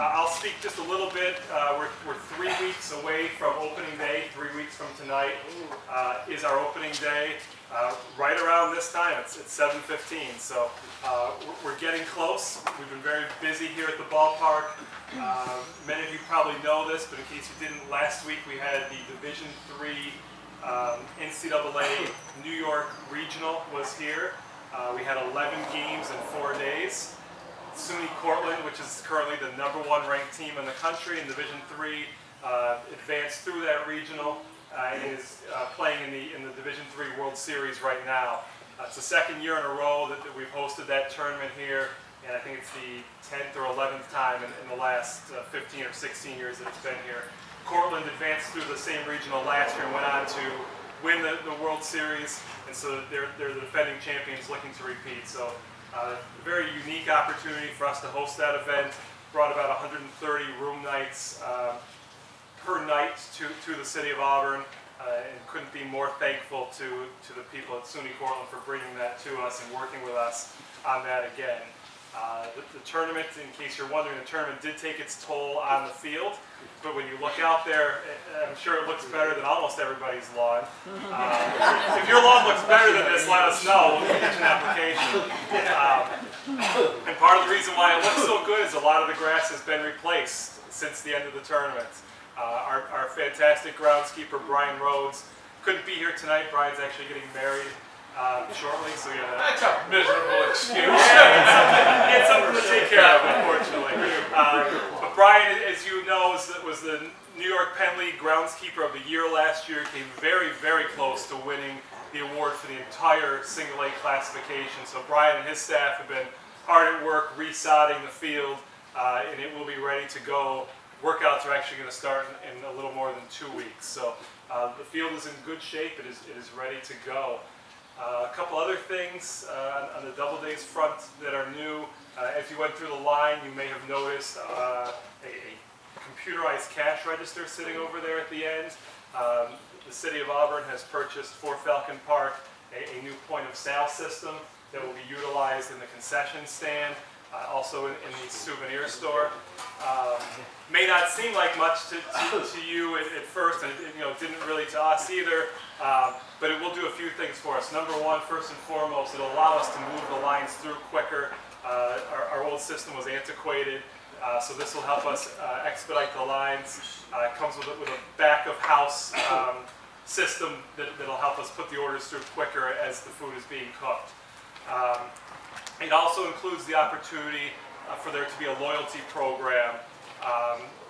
I'll speak just a little bit. We're 3 weeks away from opening day. 3 weeks from tonight is our opening day. Right around this time, it's 7:15. So we're getting close. We've been very busy here at the ballpark. Many of you probably know this, but in case you didn't, last week we had the Division III NCAA New York Regional was here. We had 11 games in 4 days. SUNY Cortland, which is currently the #1 ranked team in the country in Division III, advanced through that regional and is playing in the Division III World Series right now. It's the second year in a row that we've hosted that tournament here, and I think it's the 10th or 11th time in the last 15 or 16 years that it's been here. Cortland advanced through the same regional last year and went on to win the World Series, and so they're the defending champions looking to repeat. So a very unique opportunity for us to host that event. Brought about 130 room nights per night to the city of Auburn, and couldn't be more thankful to the people at SUNY Cortland for bringing that to us and working with us on that again. The tournament, in case you're wondering, the tournament did take its toll on the field, but when you look out there, I'm sure it looks better than almost everybody's lawn. If your lawn looks better than this, let us know. We'll get you an application. And part of the reason why it looks so good is a lot of the grass has been replaced since the end of the tournament. Our fantastic groundskeeper, Brian Rhodes, couldn't be here tonight. Brian's actually getting married shortly, so yeah. That's a miserable excuse. Yeah, it's something to take care of, unfortunately. But Brian, as you know, was the New York Penn League Groundskeeper of the Year last year. Came very, very close to winning the award for the entire single A classification. So Brian and his staff have been hard at work resodding the field, and it will be ready to go. Workouts are actually going to start in a little more than 2 weeks. So the field is in good shape. It is ready to go. A couple other things on the Doubledays front that are new. As you went through the line, you may have noticed a computerized cash register sitting over there at the end. The city of Auburn has purchased for Falcon Park a new point of sale system that will be utilized in the concession stand, also in the souvenir store. May not seem like much to you at first, and it didn't really to us either, but it will do a few things for us. Number one, first and foremost, it'll allow us to move the lines through quicker. Our old system was antiquated, so this will help us expedite the lines. It comes with a back-of-house system that'll help us put the orders through quicker as the food is being cooked. It also includes the opportunity for there to be a loyalty program,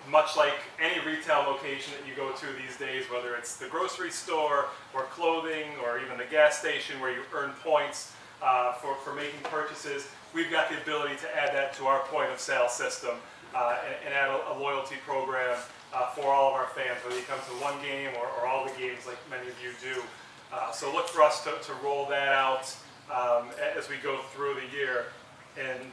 much like any retail location that you go to these days, whether it's the grocery store or clothing or even the gas station where you earn points for making purchases. We've got the ability to add that to our point of sale system and add a loyalty program for all of our fans, whether you come to one game or all the games like many of you do. So look for us to roll that out as we go through the year, and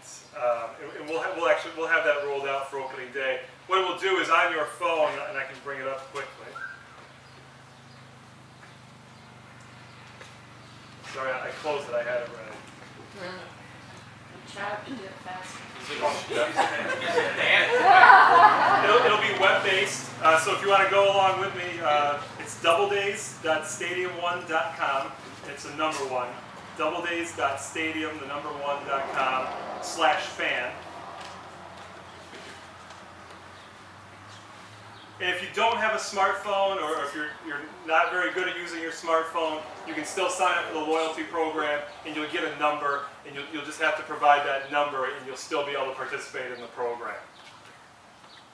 we'll have that rolled out for opening day. What it will do is on your phone, and I can bring it up quickly. Sorry, I closed it. I had it ready. Try to do it fast. It'll be web-based, so if you want to go along with me, it's doubledays.stadium1.com. It's a number 1. doubledays.stadium1.com/fan. And if you don't have a smartphone, or if you're not very good at using your smartphone, you can still sign up for the loyalty program, and you'll get a number, and you'll just have to provide that number, and you'll still be able to participate in the program.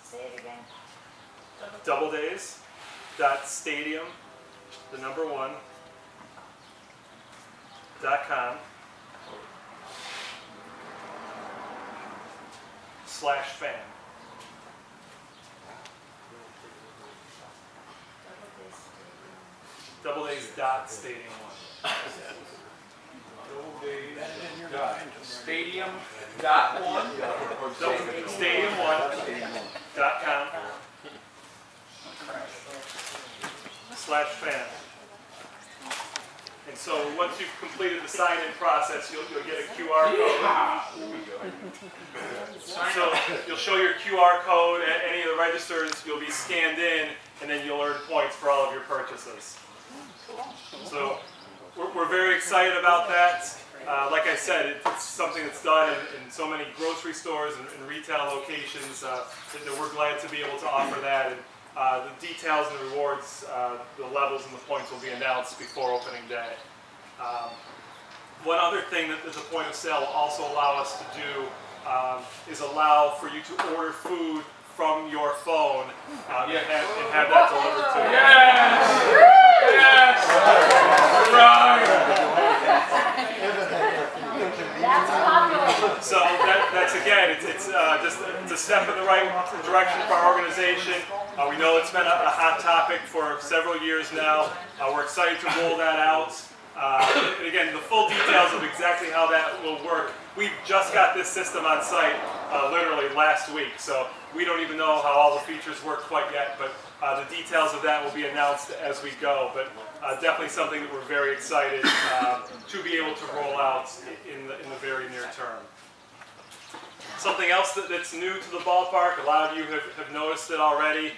Say it again. Doubledays.stadium, the number 1.com/fan. Doubledays.stadium1. Stadium.1. Stadium1.com/fan. And so once you've completed the sign-in process, you'll get a QR code. So you'll show your QR code at any of the registers, you'll be scanned in, and then you'll earn points for all of your purchases. So we're very excited about that. Like I said, it's something that's done in so many grocery stores and retail locations that we're glad to be able to offer that. And the details and the rewards, the levels and the points will be announced before opening day. One other thing that the point of sale will also allow us to do is allow for you to order food from your phone and have that delivered to you. Yes! Yes! Right! That's popular. So that's again, it's a step in the right direction for our organization. We know it's been a hot topic for several years now. We're excited to roll that out. And again, the full details of exactly how that will work. We've just got this system on site literally last week, so we don't even know how all the features work quite yet, but the details of that will be announced as we go. But definitely something that we're very excited to be able to roll out in the very near term. Something else that's new to the ballpark, a lot of you have noticed it already,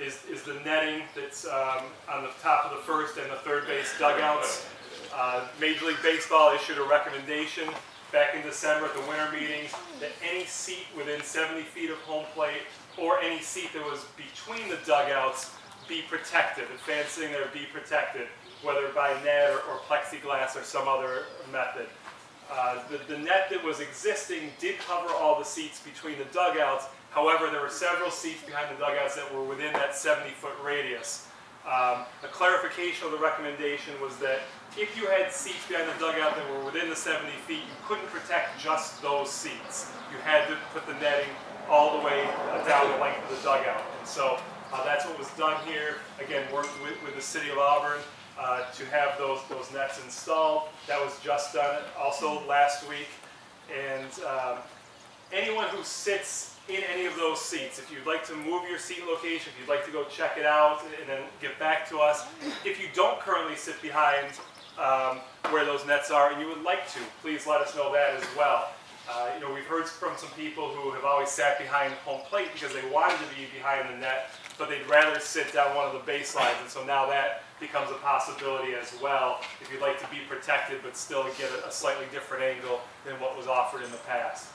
is the netting that's on the top of the first and the third base dugouts. Major League Baseball issued a recommendation back in December at the winter meetings that any seat within 70 feet of home plate or any seat that was between the dugouts be protected. The fans sitting there be protected, whether by net or plexiglass or some other method. The net that was existing did cover all the seats between the dugouts. However, there were several seats behind the dugouts that were within that 70-foot radius. A clarification of the recommendation was that if you had seats behind the dugout that were within the 70 feet, you couldn't protect just those seats. You had to put the netting all the way down the length of the dugout. And so that's what was done here. Again, worked with the city of Auburn to have those nets installed. That was just done also last week. And anyone who sits in any of those seats, if you'd like to move your seat location, if you'd like to go check it out and then get back to us, if you don't currently sit behind where those nets are and you would like to, please let us know that as well. You know, we've heard from some people who have always sat behind home plate because they wanted to be behind the net, but they'd rather sit down one of the baselines, and so now that becomes a possibility as well if you'd like to be protected but still get a slightly different angle than what was offered in the past.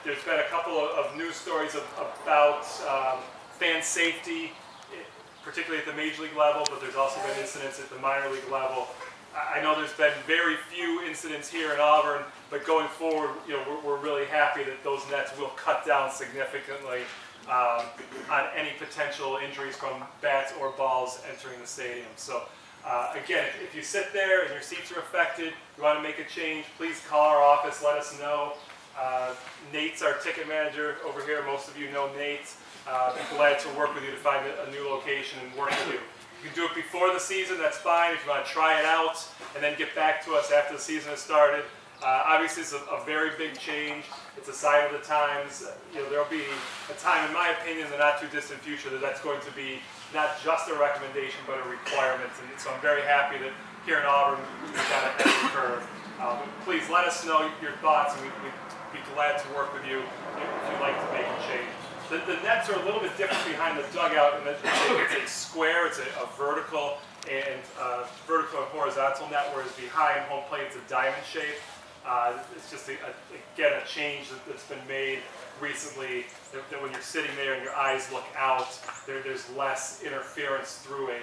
There's been a couple of news stories about fan safety, particularly at the major league level, but there's also been incidents at the minor league level. I know there's been very few incidents here in Auburn, but going forward, you know, we're really happy that those nets will cut down significantly on any potential injuries from bats or balls entering the stadium. So again, if you sit there and your seats are affected, you want to make a change, please call our office, let us know. Nate's our ticket manager over here. Most of you know Nate. Glad to work with you to find a new location and work with you. You can do it before the season, that's fine. If you want to try it out and then get back to us after the season has started. Obviously, it's a very big change. It's a sign of the times. You know, there'll be a time, in my opinion, in the not too distant future, that's going to be not just a recommendation, but a requirement. And so I'm very happy that here in Auburn, we've got ahead of the curve. Please let us know your thoughts, and we'd be glad to work with you if you'd like to make a change. The nets are a little bit different behind the dugout, and it's a square, it's a vertical and horizontal net, whereas behind home plate it's a diamond shape. It's just, again, a change that's been made recently, that when you're sitting there and your eyes look out, there's less interference through a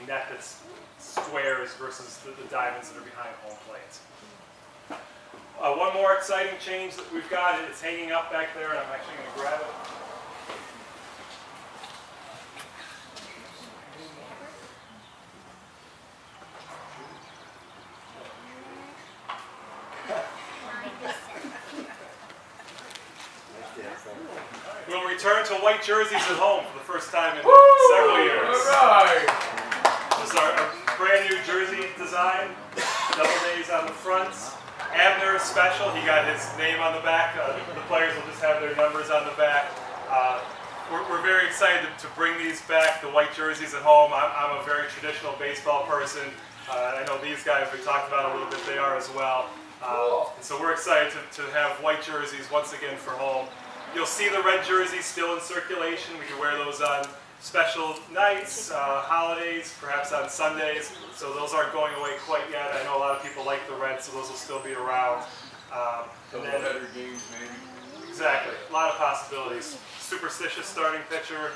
net that's squares versus the diamonds that are behind home plate. One more exciting change that we've got, it's hanging up back there, and I'm actually going to grab it. We'll return to white jerseys at home for the first time in several years. All right. This is our brand new jersey design. Doubledays on the front. Abner is special. He got his name on the back. The players will just have their numbers on the back. We're very excited to bring these back, the white jerseys at home. I'm a very traditional baseball person. I know these guys we talked about a little bit, they are as well. And so we're excited to have white jerseys once again for home. You'll see the red jerseys still in circulation. We can wear those on special nights, holidays, perhaps on Sundays. So those aren't going away quite yet. I know a lot of people like the red, so those will still be around. Double-header games, maybe. Exactly. A lot of possibilities. Superstitious starting pitcher.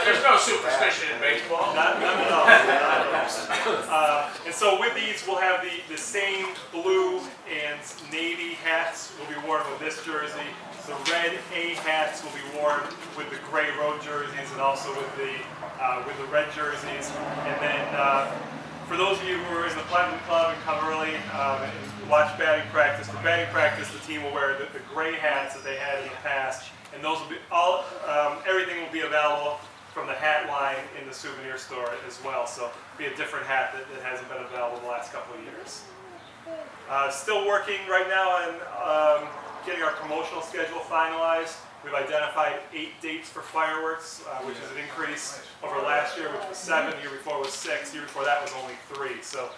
There's no superstition in baseball. None at all. And so with these, we'll have the same blue and navy hats will be worn with this jersey. The red A hats will be worn with the gray road jerseys and also with the red jerseys. And then for those of you who are in the Platinum Club and come early and watch batting practice, for batting practice the team will wear the gray hats that they had in the past. And those will be everything will be available from the hat line in the souvenir store as well. So it'll be a different hat that hasn't been available the last couple of years. Still working right now on getting our promotional schedule finalized. We've identified 8 dates for fireworks, which is an increase over last year, which was 7. The year before was 6. The year before that was only 3. So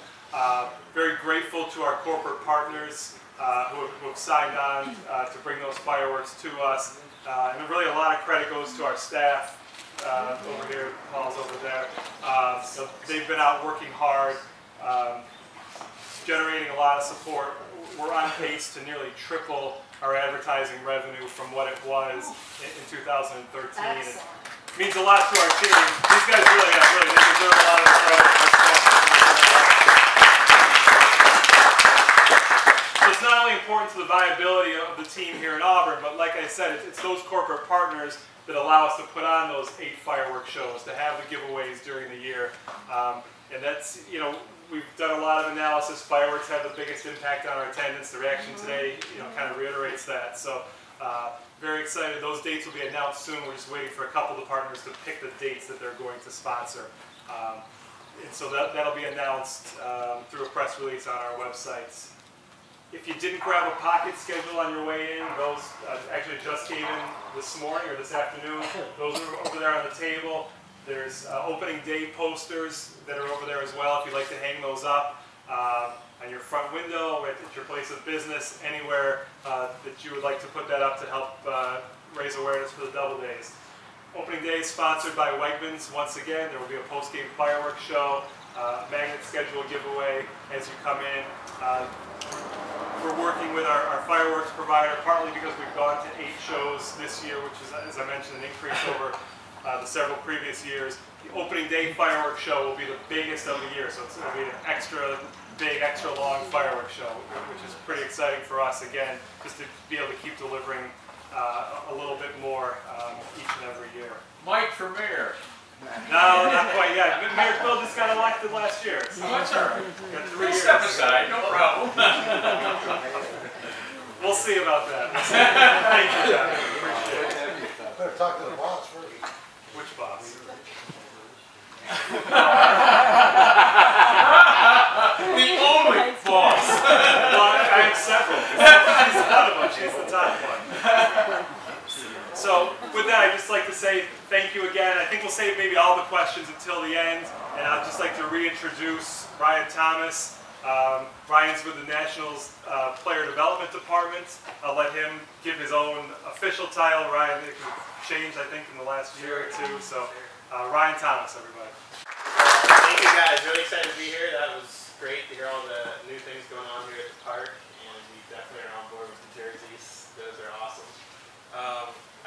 very grateful to our corporate partners who have signed on to bring those fireworks to us. And really a lot of credit goes to our staff over here, Paul's over there. So they've been out working hard, generating a lot of support. We're on pace to nearly triple our advertising revenue from what it was in 2013. Excellent. It means a lot to our team. These guys really they deserve a lot of credit. So it's not only important to the viability of the team here in Auburn, but like I said, it's those corporate partners that allow us to put on those 8 fireworks shows, to have the giveaways during the year. And that's, we've done a lot of analysis. Fireworks have the biggest impact on our attendance. The reaction today, kind of reiterates that. So very excited. Those dates will be announced soon. We're just waiting for a couple of the partners to pick the dates that they're going to sponsor. And so that'll be announced through a press release on our websites. If you didn't grab a pocket schedule on your way in, those actually just came in this morning or this afternoon. Those are over there on the table. There's opening day posters that are over there as well if you'd like to hang those up on your front window, at your place of business, anywhere that you would like to put that up to help raise awareness for the Doubledays. Opening day is sponsored by Wegmans. Once again, there will be a post-game fireworks show, magnet schedule giveaway as you come in. We're working with our fireworks provider, partly because we've gone to 8 shows this year, which is, as I mentioned, an increase over the several previous years. The opening day fireworks show will be the biggest of the year, so it's going to be an extra big, extra long fireworks show, which is pretty exciting for us, again, just to be able to keep delivering a little bit more each and every year. Mike for mayor. No, not quite yet. Mayor Bill just got elected last year. So That's all right. got 3 years. Step aside, no problem. We'll see about that. Thank you, John. Appreciate it. Better talk to the boss first. Which boss? The only boss. Well, I have several. She's one of them. She's the top one. So with that, I'd just like to say thank you again. I think we'll save maybe all the questions until the end. And I'd just like to reintroduce Ryan Thomas. Ryan's with the Nationals Player Development Department. I'll let him give his own official title. Ryan, it changed, I think, in the last year or 2. So Ryan Thomas, everybody. Thank you guys. Really excited to be here. That was great to hear all the new things going on here at the park. And we definitely are on board with the jerseys. Those are awesome.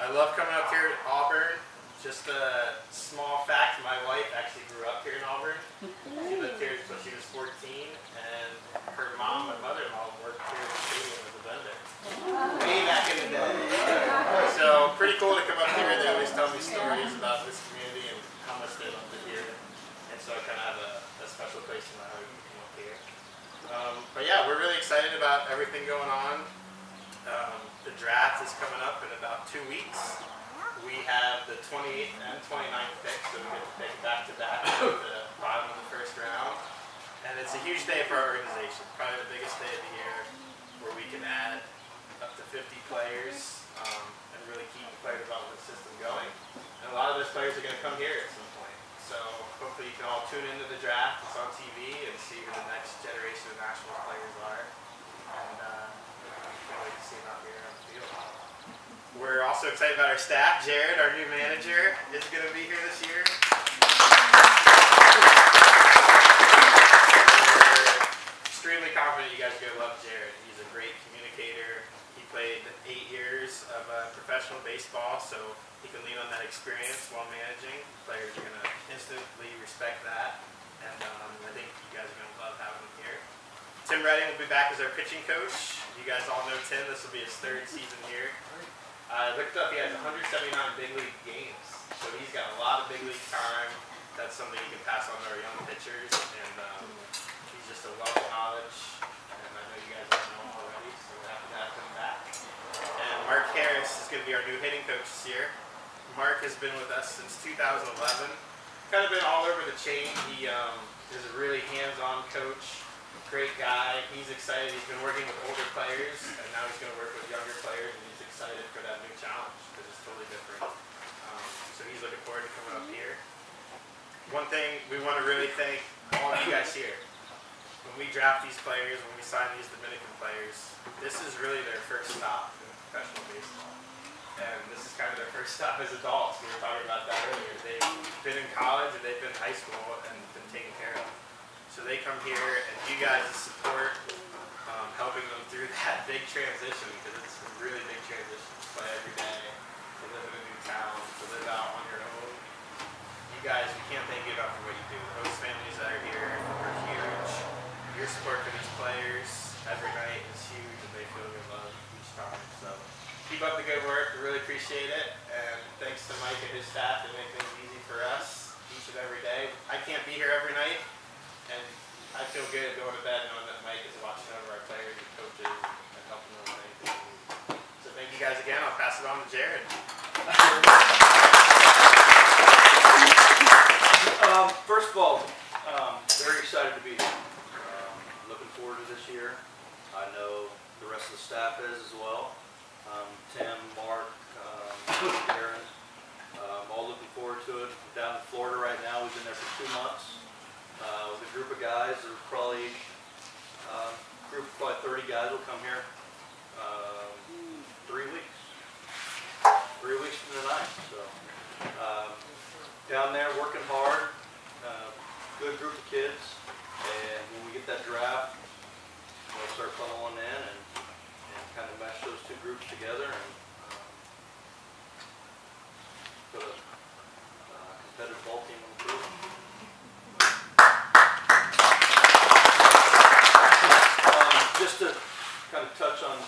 I love coming up here at Auburn. Just a small fact, my wife actually grew up here in Auburn. She lived here until she was 14, and her mom and mother-in-law worked here in the stadium as a vendor. Way back in the day. So pretty cool to come up here. They always tell me stories about this community and how much they loved it here. And so I kind of have a special place in my heart to come up here. But yeah, we're really excited about everything going on. The draft is coming up in about 2 weeks. We have the 28th and 29th pick, so we get to pick back-to-back at the bottom of the first round. And it's a huge day for our organization, probably the biggest day of the year, where we can add up to 50 players and really keep the player development system going. And a lot of those players are going to come here at some point. So hopefully you can all tune into the draft. It's on TV and see who the next generation of national players are. And can't wait to see them out here on the field. We're also excited about our staff. Jerad, our new manager, is going to be here this year. Extremely confident you guys are going to love Jerad. He's a great communicator. He played 8 years of professional baseball, so he can lean on that experience while managing. Players are going to instantly respect that, and I think you guys are going to love having him here. Tim Redding will be back as our pitching coach. You guys all know Tim. This will be his 3rd season here. I looked up, he has 179 big league games, so he's got a lot of big league time. That's something you can pass on to our young pitchers, and he's just a wealth of knowledge, and I know you guys all know him already, so we're happy to have him back. And Mark Harris is going to be our new hitting coach this year. Mark has been with us since 2011. Kind of been all over the chain. He is a really hands-on coach, great guy. He's excited. He's been working with older players, and now he's going to work with younger players, and he's excited for that new challenge because it's totally different. So he's looking forward to coming up here. One thing we want to really thank all of you guys here. When we draft these players, when we sign these Dominican players, this is really their first stop in professional baseball. And this is kind of their first stop as adults. We were talking about that earlier. They've been in college and they've been in high school and been taken care of. So they come here and you guys' support, helping them through that big transition, because it's a really big transition to play every day, to live in a new town, to live out on your own. You guys, we can't thank you enough for what you do. The host families that are here are huge. Your support for these players every night is huge, and they feel your love each time. So keep up the good work. We really appreciate it. And thanks to Mike and his staff to make things easy for us each and every day. I can't be here every night, and I feel good going to bed knowing that Mike is watching over our players and coaches and helping them with anything they need. So thank you guys again. I'll pass it on to Jerad. First of all, very excited to be here. Looking forward to this year. I know the rest of the staff is as well. Tim, Mark, Aaron, all looking forward to it. We're down in Florida right now. We've been there for 2 months with a group of guys. There's probably a group of probably 30 guys will come here 3 weeks. 3 weeks from tonight. So down there working hard. Good group of kids, and when we get that draft, we'll start funneling in and kind of mesh those 2 groups together and put a competitive ball team on the field. Just to kind of touch on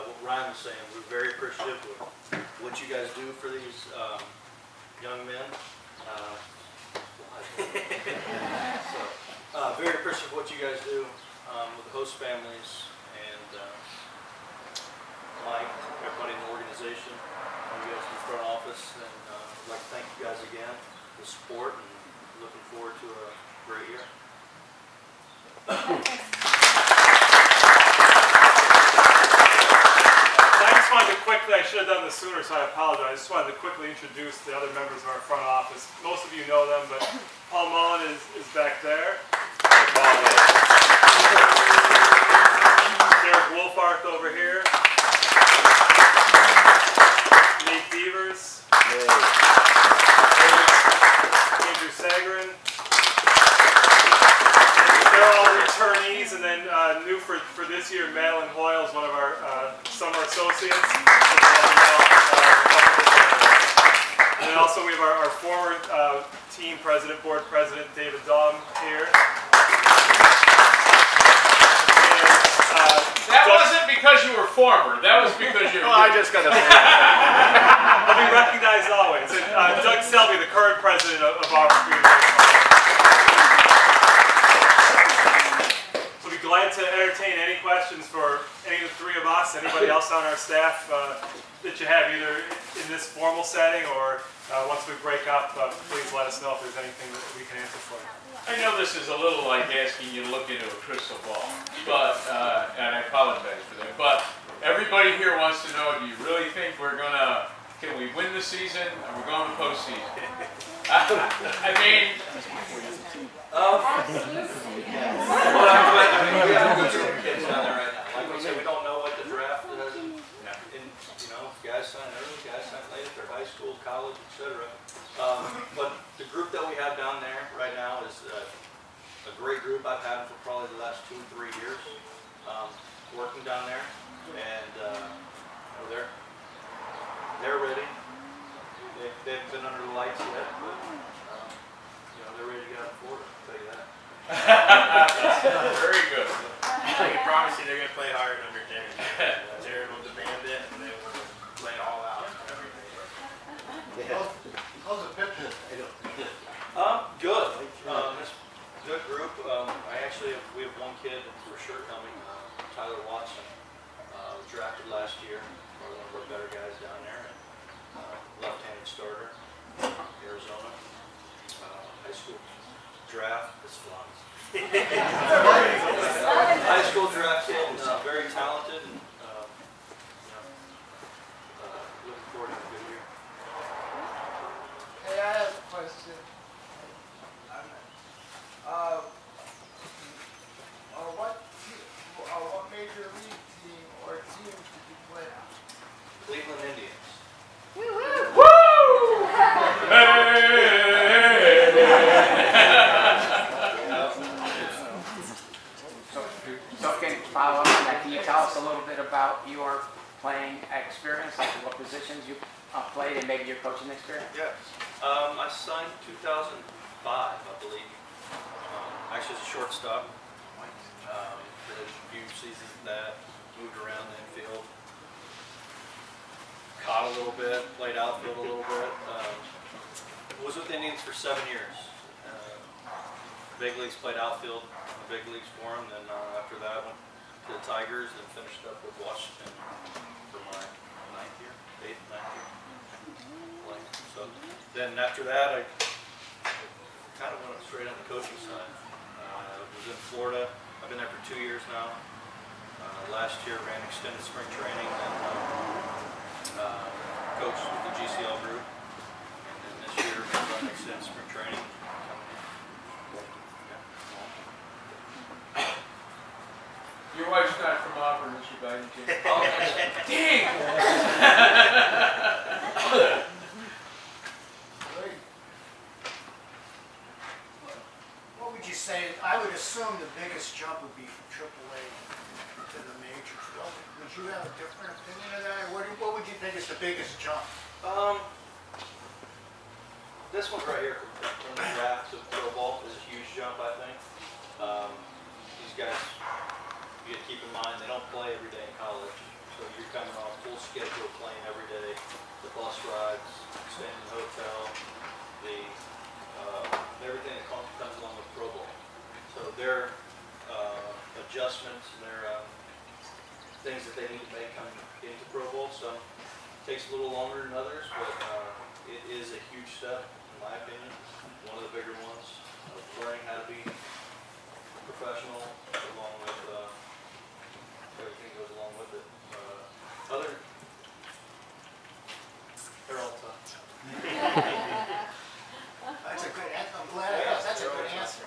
what Ryan was saying, we're very appreciative of what you guys do for these young men. Very appreciative of what you guys do with the host families and Mike, everybody in the organization, you guys in the front office, and I'd like to thank you guys again for the support and looking forward to a great year. I should have done this sooner, so I apologize. I just wanted to quickly introduce the other members of our front office. Most of you know them, but Paul Mullen is back there. Derek Wolfarth over here. Nate Beavers. Andrew Sagrin. They're all returnees, and then new for this year, Madeline Hoyle is one of our summer associates. And then also we have our former team president, board president, David Dong here. And, that wasn't because you were former. That was because you were... Well, I just got to... I'll be recognized always. And Doug Selby, the current president of Auburn Doubledays. So we'll be glad to entertain any questions for any of the 3 of us, anybody else on our staff that you have, either in this formal setting or once we break up, please let us know if there's anything that we can answer for you. I know this is a little like asking you to look into a crystal ball, but and I apologize for that. But everybody everybody here wants to know, do you really think can we win the season? Are we going to postseason? I mean, we have a good group of kids down there right now. Like we said, we don't know what the draft is. Guys sign early, guys sign late if they're high school, college, etc. But the group that we have down there right now is a great group. I've had them for probably the last 2 or 3 years working down there, and they're ready. They haven't been under the lights yet, but they're ready to get out of Florida. I'll tell you that. very good. I can promise you they're going to play hard under Jerad. Jerad will demand it, and they will play all out. How's the pitcher? Good. Good group. We have one kid for sure coming, Tyler Watson, drafted last year, one of our better guys down there, left-handed starter, Arizona, high school draft, this flies. High school draft kid, very talented, and looking forward to a good year. Hey, I have a question. What major league team or teams did you play on? Cleveland Indians. So can you follow up on that? Can you tell us a little bit about your playing experience, like what positions you played and maybe your coaching experience? Yeah. I signed in 2005, I believe. Actually, as a shortstop. Did a few seasons of that, moved around the infield. Caught a little bit, played outfield a little bit. Was with the Indians for 7 years. Big leagues, played outfield in the big leagues for them. Then after that, went to the Tigers and finished up with Washington for my 8th, 9th year. So then after that, I kind of went straight on the coaching side. I was in Florida. I've been there for 2 years now. Last year ran extended spring training and coached with the GCL group. And then this year run extended spring training. Your wife's not from Auburn, is she, by any chance? Oh, dang! What would you say? I would assume the biggest jump would be from AAA to the majors. Well, would you have a different opinion of that? What would you think is the biggest jump? This one right here from the draft to pro ball is a huge jump, I think. These guys, you got to keep in mind, they don't play every day in college. So you're coming off full schedule playing every day. The bus rides, staying in the hotel, everything that comes along with pro ball. So their adjustments and their things that they need to make coming into pro ball. So it takes a little longer than others, but it is a huge step, in my opinion. One of the bigger ones of learning how to be professional, along with everything that goes along with it. They're all tough. That's a good answer. I'm glad I asked. That's a good answer.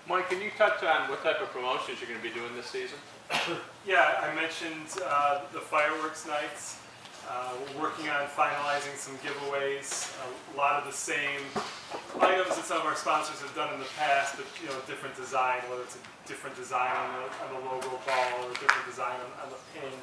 Mike, can you touch on what type of promotions you're going to be doing this season? Yeah, I mentioned the fireworks nights. We're working on finalizing some giveaways. A lot of the same items that some of our sponsors have done in the past, but different design, whether it's a different design on the logo ball or a different design on the pin.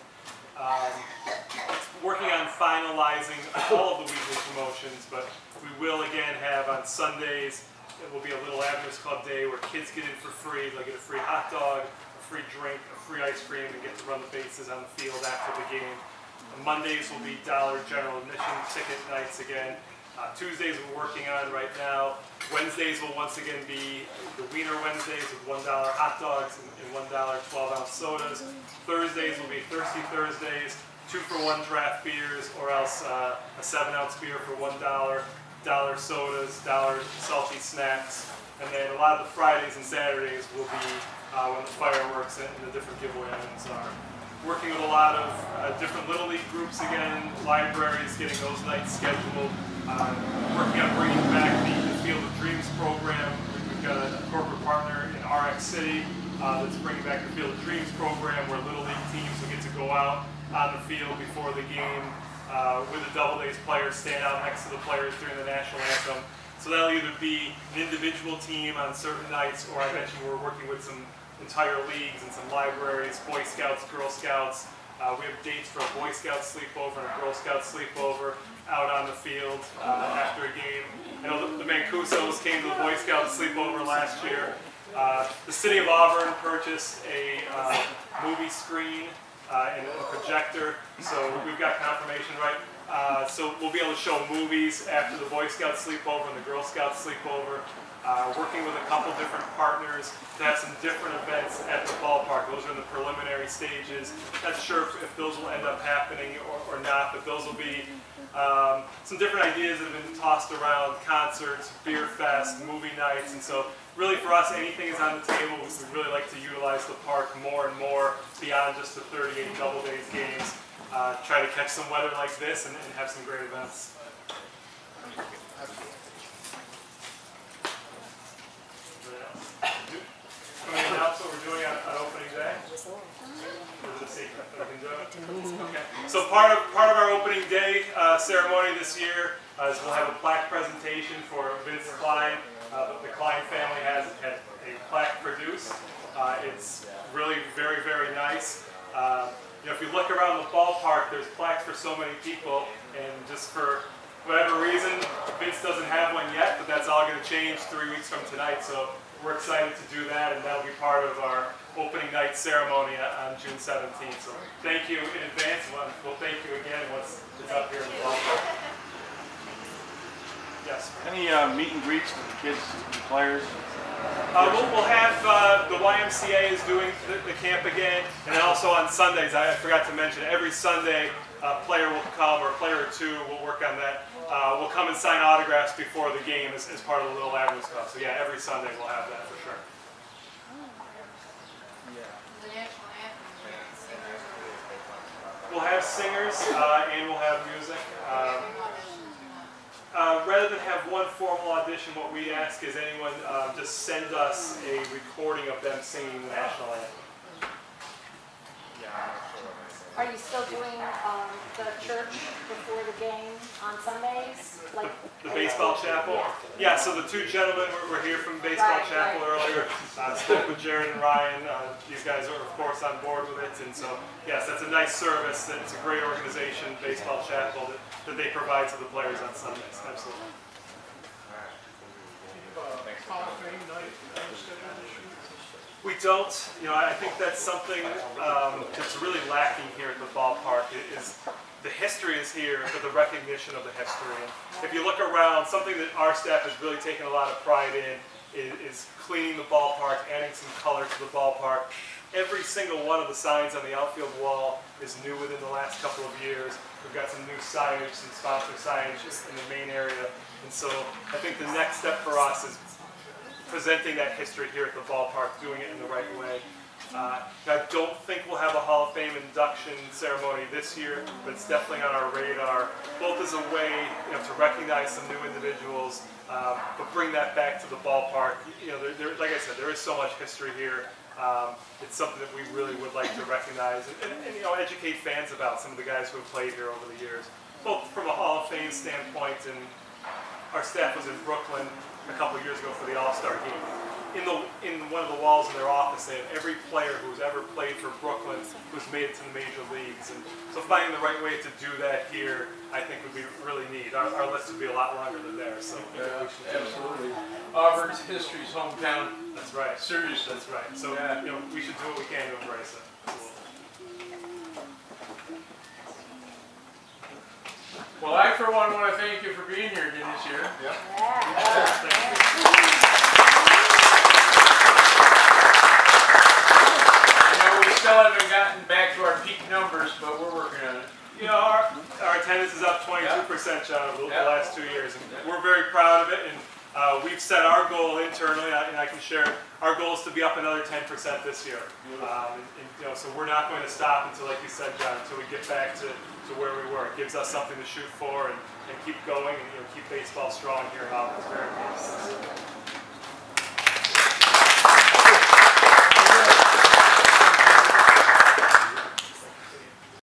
Working on finalizing all of the weekly promotions, but we will again have on Sundays, it will be a little Admirals Club day where kids get in for free. They'll get a free hot dog, a free drink, a free ice cream, and get to run the bases on the field after the game. Mondays will be dollar general admission ticket nights again. Tuesdays we're working on right now. Wednesdays will once again be the Wiener Wednesdays with $1 hot dogs and $1 12-ounce sodas. Thursdays will be Thirsty Thursdays, 2-for-1 draft beers, or else a 7-ounce beer for $1, $1 sodas, $1 salty snacks. And then a lot of the Fridays and Saturdays will be when the fireworks and the different giveaway items are. working with a lot of different Little League groups again, libraries, getting those nights scheduled, working on bringing back the Field of Dreams program. We've got a corporate partner in RX City that's bringing back the Field of Dreams program where Little League teams will get to go out on the field before the game with the Doubledays players, stand out next to the players during the national anthem. So that'll either be an individual team on certain nights, or I mentioned we're working with some entire leagues and some libraries, Boy Scouts, Girl Scouts. We have dates for a Boy Scout sleepover and a Girl Scout sleepover out on the field after a game. I know the Mancusos came to the Boy Scout sleepover last year. The city of Auburn purchased a movie screen and a projector, so we've got confirmation, right? So we'll be able to show movies after the Boy Scout sleepover and the Girl Scout sleepover. Working with a couple different partners to have some different events at the ballpark. Those are in the preliminary stages. Not sure if those will end up happening or not, but those will be some different ideas that have been tossed around: concerts, beer fest, movie nights. And so really for us, anything is on the table. We'd really like to utilize the park more and more beyond just the 38 Doubledays games. Try to catch some weather like this and have some great events. Can we announce what we're doing on opening day? Is it a secret that we can do it? Okay. So part of our opening day ceremony this year is we'll have a plaque presentation for Vince Klein. The Klein family has had a plaque produced. It's really very, very nice. You know, if you look around the ballpark, there's plaques for so many people, and just for whatever reason, Vince doesn't have one yet, but that's all going to change 3 weeks from tonight. So we're excited to do that, and that'll be part of our opening night ceremony on June 17th. So thank you in advance. We'll thank you again once it's up here in the ballpark. Yes. Any meet and greets with the kids and the players? We'll have the YMCA is doing the camp again, and then also on Sundays, I forgot to mention, every Sunday a player will come, or a player or two will work on that. We'll come and sign autographs before the game as part of the Little Avenue stuff. So yeah, every Sunday we'll have that for sure. We'll have singers and we'll have music. Rather than have one formal audition, what we ask is anyone just send us a recording of them singing the national anthem. Are you still doing the church before the game on Sundays? Like The baseball chapel? Yeah, so the two gentlemen were here from baseball chapel earlier. Spoke with Jerad and Ryan. These guys are, of course, on board with it. And so, yes, that's a nice service. It's a great organization, baseball chapel, that they provide to the players on Sundays. Absolutely. We don't. You know, I think that's something that's really lacking here at the ballpark. The history is here, but the recognition of the history. And if you look around, something that our staff has really taken a lot of pride in is cleaning the ballpark, adding some color to the ballpark. Every single one of the signs on the outfield wall is new within the last couple of years. We've got some new signage, some sponsor signage in the main area. And so I think the next step for us is presenting that history here at the ballpark, doing it in the right way. I don't think we'll have a Hall of Fame induction ceremony this year, but it's definitely on our radar, both as a way to recognize some new individuals, but bring that back to the ballpark. You know, like I said, there is so much history here. It's something that we really would like to recognize and educate fans about, some of the guys who have played here over the years, both from a Hall of Fame standpoint, and our staff was in Brooklyn a couple of years ago for the All-Star game. In one of the walls in their office, they have every player who's ever played for Brooklyn who's made it to the major leagues. And so finding the right way to do that here, I think, would be really neat. Our list would be a lot longer than theirs. So yeah, absolutely. Auburn's history's hometown. That's right. Seriously. That's right. So we should do what we can to embrace it. Well, I, for one, want to thank you for being here again this year. yeah. Thank you. We still haven't gotten back to our peak numbers, but we're working on it. You know, our attendance is up 22%, John, over the last 2 years, and we're very proud of it. And We've set our goal internally, and I can share, our goal is to be up another 10% this year. So we're not going to stop until, like you said, John, until we get back to where we were. It gives us something to shoot for and keep going and keep baseball strong here in Auburn. It's very important.